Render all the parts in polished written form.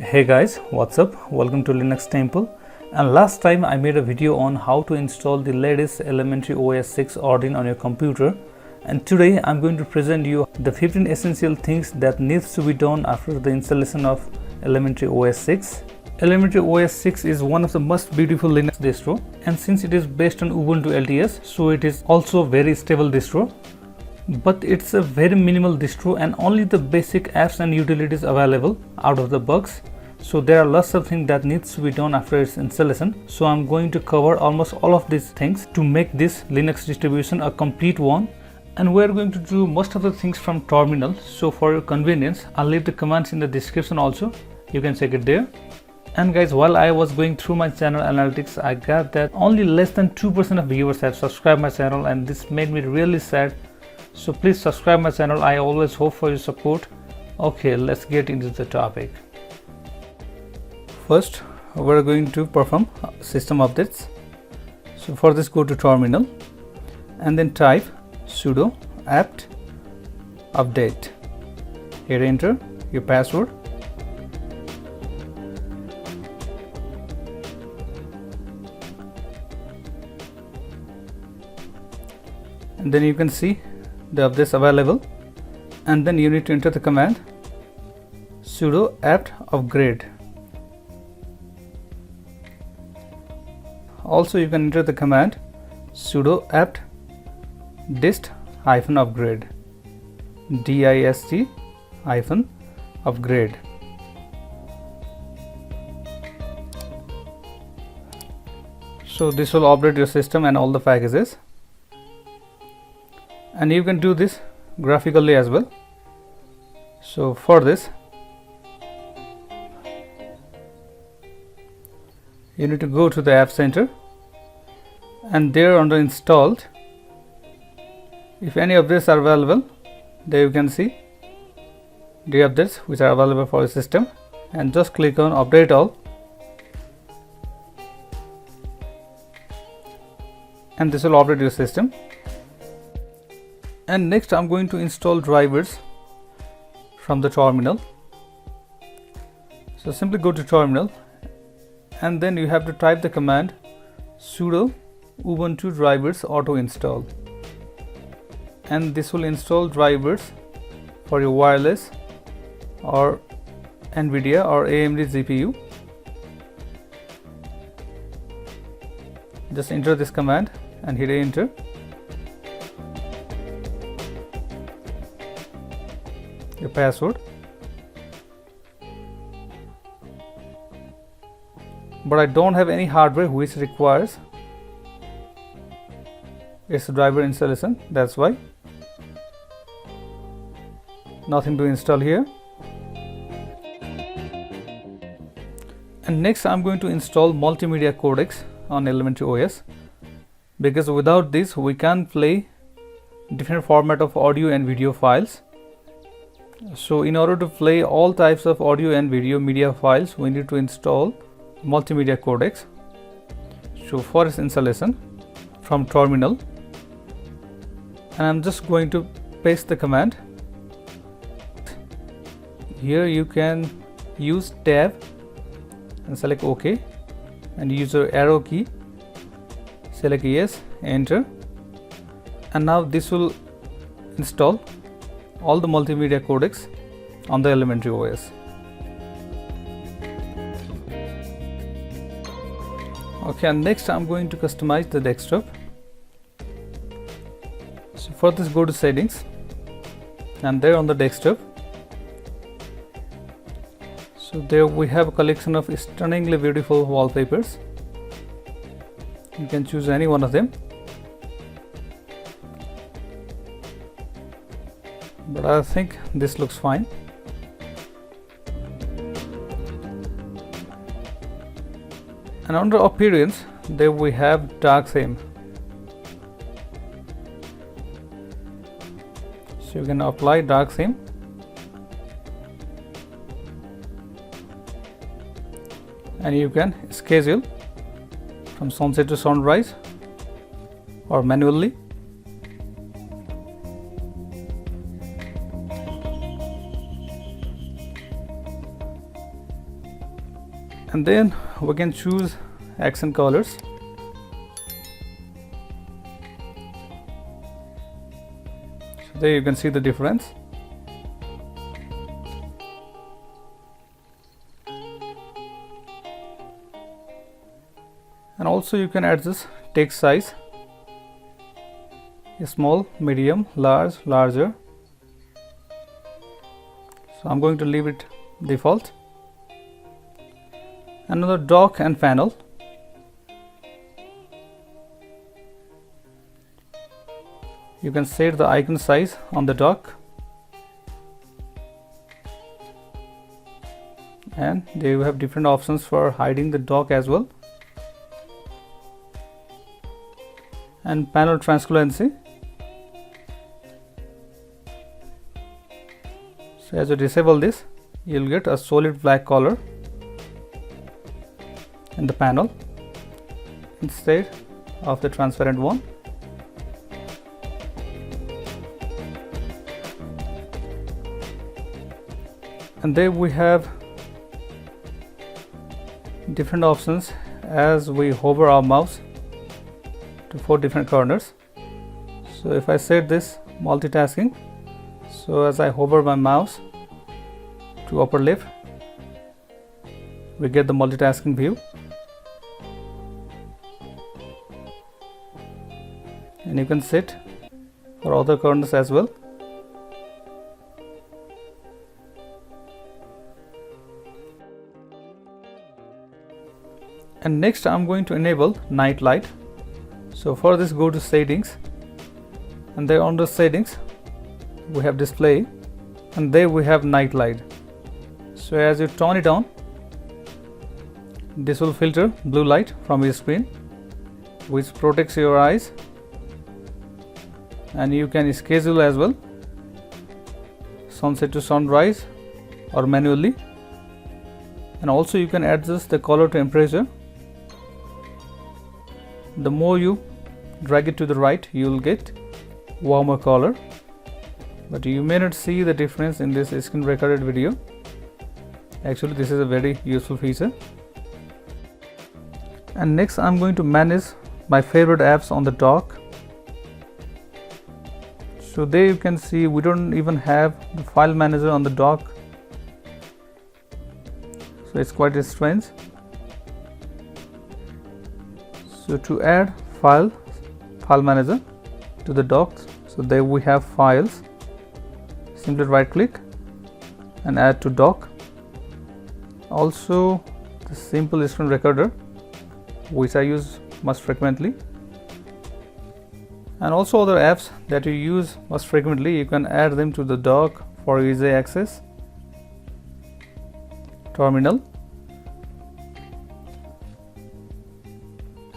Hey guys, what's up? Welcome to Linux Temple. And last time I made a video on how to install the latest elementary OS 6 ODIN on your computer, and today I'm going to present you the 15 essential things that needs to be done after the installation of elementary OS 6. Elementary OS 6 is one of the most beautiful Linux distro, and since it is based on Ubuntu LTS, so it is also very stable distro. But it's a very minimal distro and only the basic apps and utilities available out of the box. So there are lots of things that needs to be done after its installation. So I'm going to cover almost all of these things to make this Linux distribution a complete one. And we're going to do most of the things from terminal. So for your convenience, I'll leave the commands in the description also. You can check it there. And guys, while I was going through my channel analytics, I got that only less than 2% of viewers have subscribed my channel, and this made me really sad. So please subscribe my channel. I always hope for your support. Okay, let's get into the topic. First, we're going to perform system updates. So for this, go to terminal and then type sudo apt update. Here enter your password. And then you can see the updates available, and then you need to enter the command sudo apt upgrade. Also, you can enter the command sudo apt dist-upgrade, dist-upgrade. So this will update your system and all the packages. And you can do this graphically as well. So for this, you need to go to the App Center, and there under installed, if any updates are available, there you can see the updates which are available for the system, and just click on update all, and this will update your system. And next I'm going to install drivers from the terminal. So simply go to terminal, and then you have to type the command sudo ubuntu drivers auto install, and this will install drivers for your wireless or NVIDIA or AMD GPU. Just enter this command and hit enter. Your password. But I don't have any hardware which requires its driver installation, that's why nothing to install here. And next I'm going to install multimedia codecs on elementary OS, because without this we can't play different format of audio and video files. So in order to play all types of audio and video media files, we need to install multimedia codecs. So for its installation, from terminal, and I'm just going to paste the command. Here you can use tab and select OK, and use your arrow key, select yes, enter, and now this will install all the multimedia codecs on the elementary OS. Okay, and next I'm going to customize the desktop. So for this, go to settings, and there on the desktop, so there we have a collection of stunningly beautiful wallpapers. You can choose any one of them, but I think this looks fine. And under appearance, there we have dark theme. So you can apply dark theme, and you can schedule from sunset to sunrise or manually. and then we can choose accent colors. So there you can see the difference. And also you can adjust text size, small, medium, large, larger. So I'm going to leave it default. Another dock and panel. You can set the icon size on the dock, and there you have different options for hiding the dock as well. And panel transparency. So as you disable this, you'll get a solid black color in the panel instead of the transparent one. And there we have different options as we hover our mouse to 4 different corners. So if I set this multitasking, so as I hover my mouse to upper left, we get the multitasking view. And you can set for other corners as well. And next I'm going to enable night light. So for this, go to settings, and there under settings we have display, and there we have night light. So as you turn it on, this will filter blue light from your screen, which protects your eyes. And you can schedule as well, sunset to sunrise or manually. And also you can adjust the color temperature. The more you drag it to the right, you will get warmer color, but you may not see the difference in this screen recorded video. Actually, this is a very useful feature. And next I'm going to manage my favorite apps on the dock. So there you can see we don't even have the file manager on the dock, so it's quite strange. So to add file manager to the dock, so there we have files. Simply right click and add to dock. Also the simple screen recorder, which I use most frequently, and also other apps that you use most frequently, you can add them to the dock for easy access. Terminal,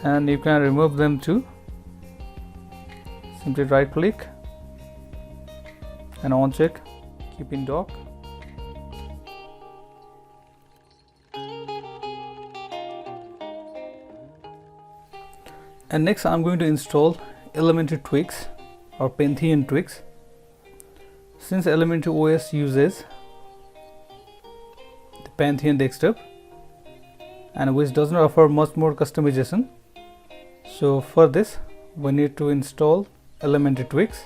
and you can remove them too. Simply right click and uncheck keep in dock. And next I'm going to install Elementary Tweaks or Pantheon Tweaks. Since Elementary OS uses the Pantheon desktop, and which does not offer much more customization, so for this we need to install Elementary Tweaks.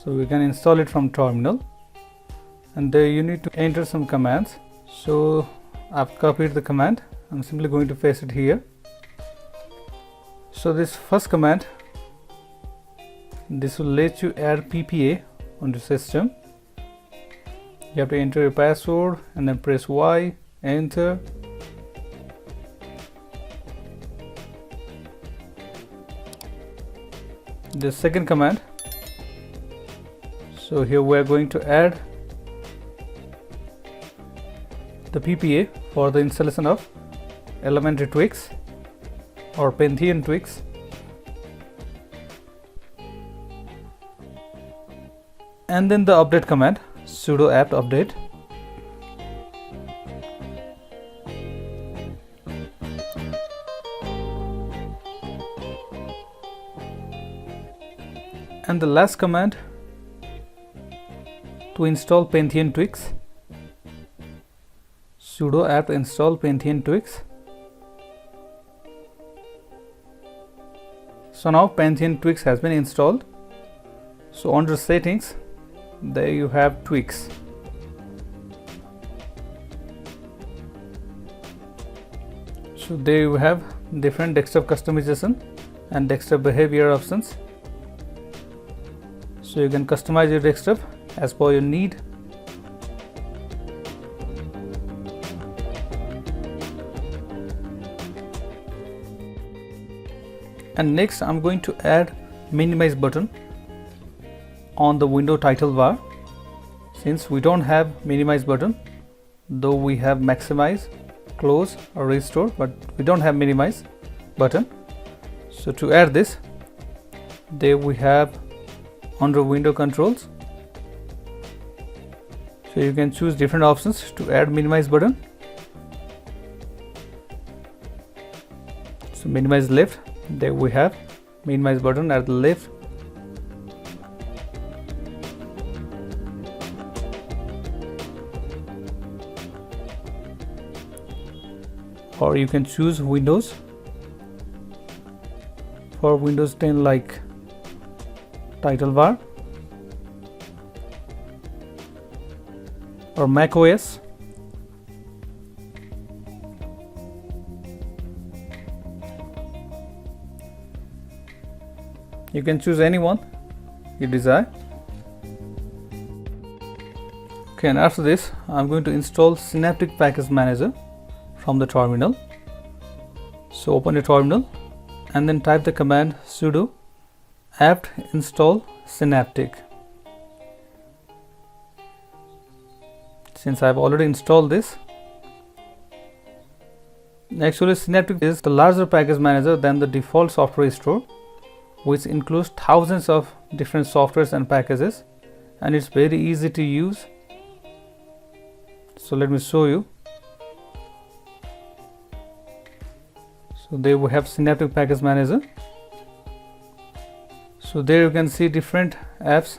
So we can install it from terminal, and there you need to enter some commands. So I've copied the command. I'm simply going to paste it here. So this first command, this will let you add PPA on the system. You have to enter your password and then press Y, enter. The second command, so here we are going to add the PPA for the installation of Elementary Tweaks or Pantheon Tweaks. And then the update command, sudo apt update. And the last command to install Pantheon Tweaks, sudo apt install Pantheon tweaks. So now Pantheon tweaks has been installed. So under settings, there you have tweaks. So there you have different desktop customization and desktop behavior options. So you can customize your desktop as per your need. And next I'm going to add minimize button on the window title bar. Since we don't have minimize button, though we have maximize, close or restore, but we don't have minimize button. So to add this, there we have under window controls. So you can choose different options to add minimize button. So minimize left, there we have minimize button at the left. Or you can choose Windows. For Windows 10, like title bar, or Mac OS. You can choose any one you desire. Okay, and after this I'm going to install Synaptic Package Manager from the terminal. So open your terminal and then type the command sudo apt install synaptic. Since I've already installed this, actually Synaptic is the larger package manager than the default software store, which includes thousands of different softwares and packages, and it's very easy to use. So let me show you. So there we have Synaptic Package Manager. So there you can see different apps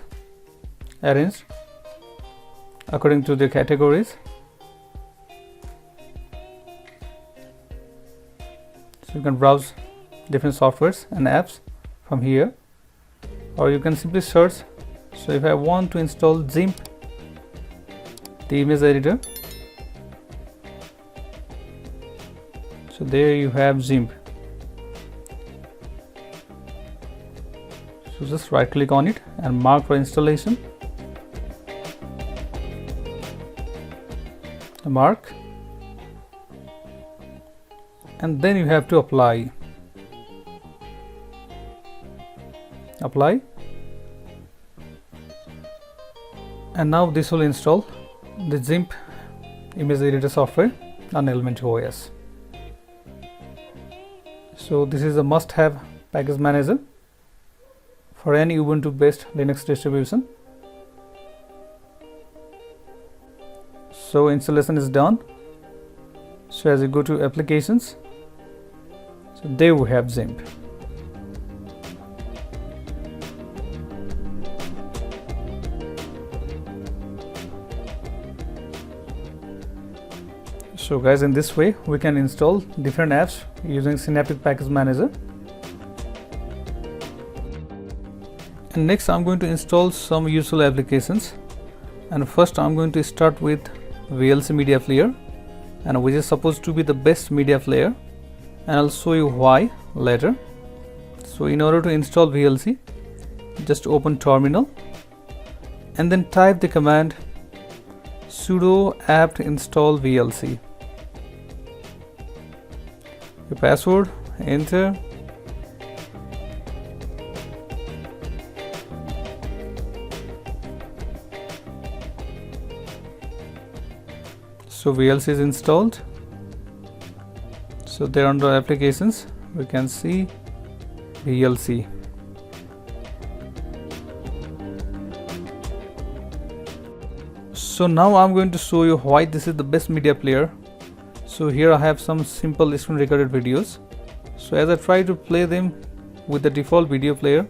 arranged according to the categories. So you can browse different softwares and apps from here, or you can simply search. So if I want to install GIMP, the image editor, so there you have GIMP. So just right click on it and mark for installation. Mark, and then you have to apply. And now this will install the GIMP image editor software on Elementary OS. So this is a must-have package manager for any Ubuntu based Linux distribution. So installation is done. So as you go to applications, so there we have GIMP. So guys, in this way we can install different apps using Synaptic Package Manager. And next I'm going to install some useful applications, and first I'm going to start with VLC media player, and which is supposed to be the best media player, and I'll show you why later. So in order to install VLC, just open terminal and then type the command sudo apt install VLC. Your password, enter. So VLC is installed. So there under applications we can see VLC. So now I'm going to show you why this is the best media player. So here I have some simple screen recorded videos. So as I try to play them with the default video player,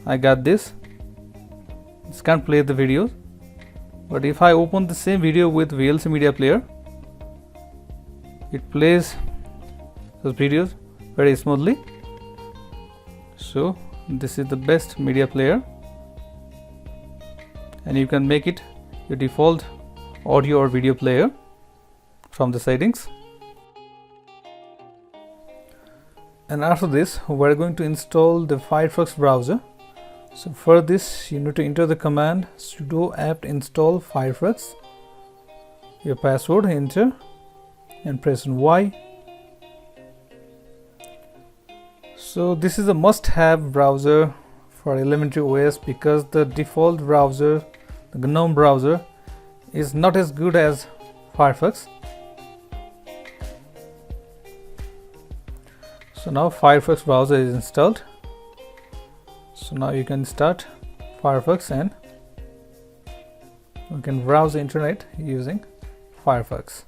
I got this. It can't play the videos. But if I open the same video with VLC media player, it plays those videos very smoothly. So this is the best media player, and you can make it your default audio or video player from the settings. And after this, we're going to install the Firefox browser. So for this, you need to enter the command sudo apt install Firefox, your password, enter, and press on Y. So this is a must-have browser for elementary OS because the default browser, the GNOME browser, is not as good as Firefox. So now Firefox browser is installed. So now you can start Firefox and you can browse the internet using Firefox.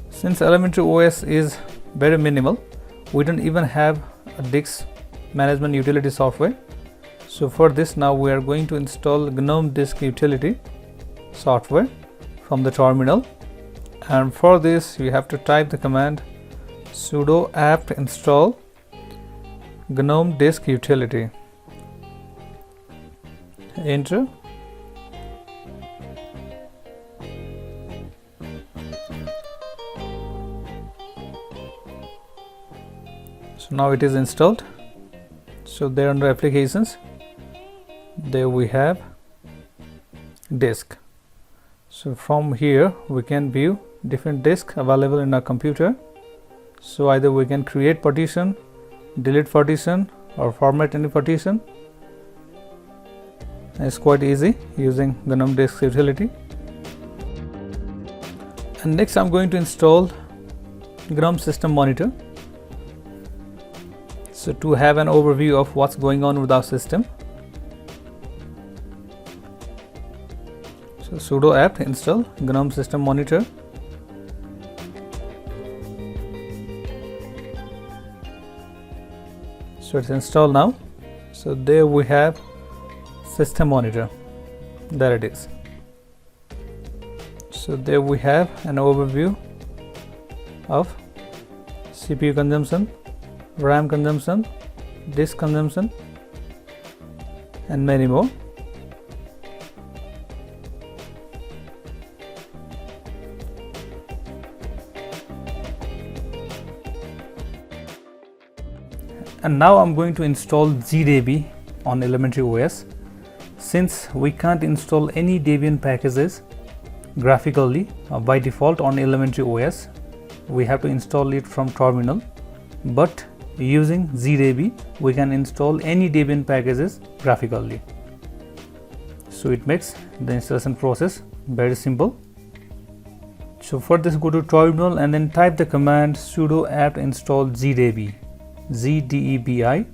Since elementary OS is very minimal, we don't even have a disk management utility software. So for this, now we are going to install Gnome-Disk-Utility software from the terminal. And for this, you have to type the command sudo apt install Gnome-Disk-Utility. Enter. So now it is installed. So there under applications, there we have disk. So from here we can view different disks available in our computer. So either we can create partition, delete partition, or format any partition. It's quite easy using the Gnome-Disk-Utility. And next I'm going to install GNOME System Monitor. So to have an overview of what's going on with our system. So sudo apt install GNOME System Monitor. So it's installed now. So there we have System Monitor. There it is. So there we have an overview of CPU consumption, RAM consumption, disk consumption, and many more. And now I'm going to install Gdebi on elementary OS. Since we can't install any Debian packages graphically by default on elementary OS, we have to install it from terminal. But using Gdebi, we can install any Debian packages graphically. So it makes the installation process very simple. So for this, go to terminal and then type the command sudo apt install Gdebi, Gdebi,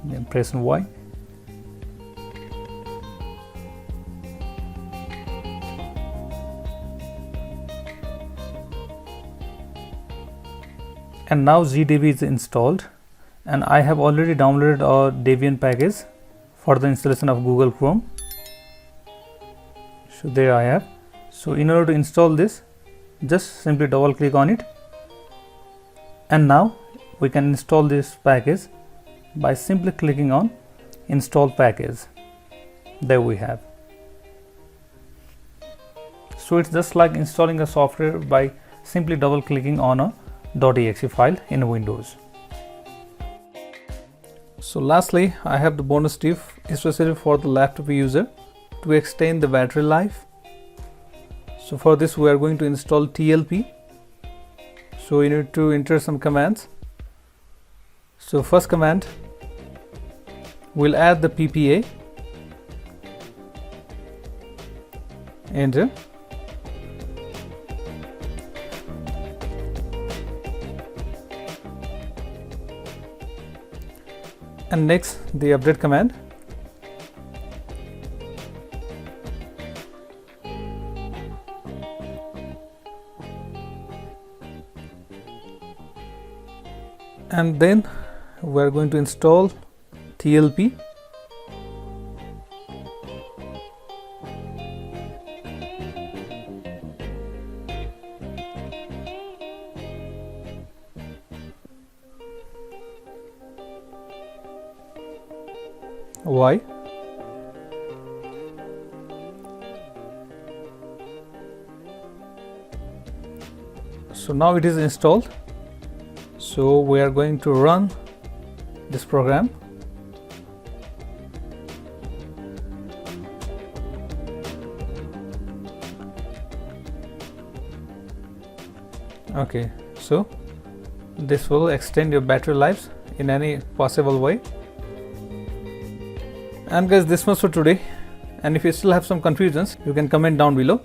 then press on Y. And now Gdebi is installed, and I have already downloaded a Debian package for the installation of Google Chrome. So there I have. So in order to install this, just simply double click on it, and now we can install this package by simply clicking on install package. There we have. So it's just like installing a software by simply double clicking on a .exe file in Windows. So lastly, I have the bonus tip especially for the laptop user to extend the battery life. So for this, we are going to install TLP. So you need to enter some commands. So first command, we'll add the PPA. Enter. And next, the update command. And then we are going to install TLP. Why? So now it is installed. So we are going to run this program. Okay, so this will extend your battery lives in any possible way. And guys, this much for today. And if you still have some confusions, you can comment down below.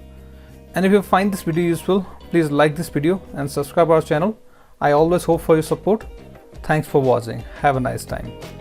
And if you find this video useful, please like this video and subscribe our channel. I always hope for your support. Thanks for watching. Have a nice time.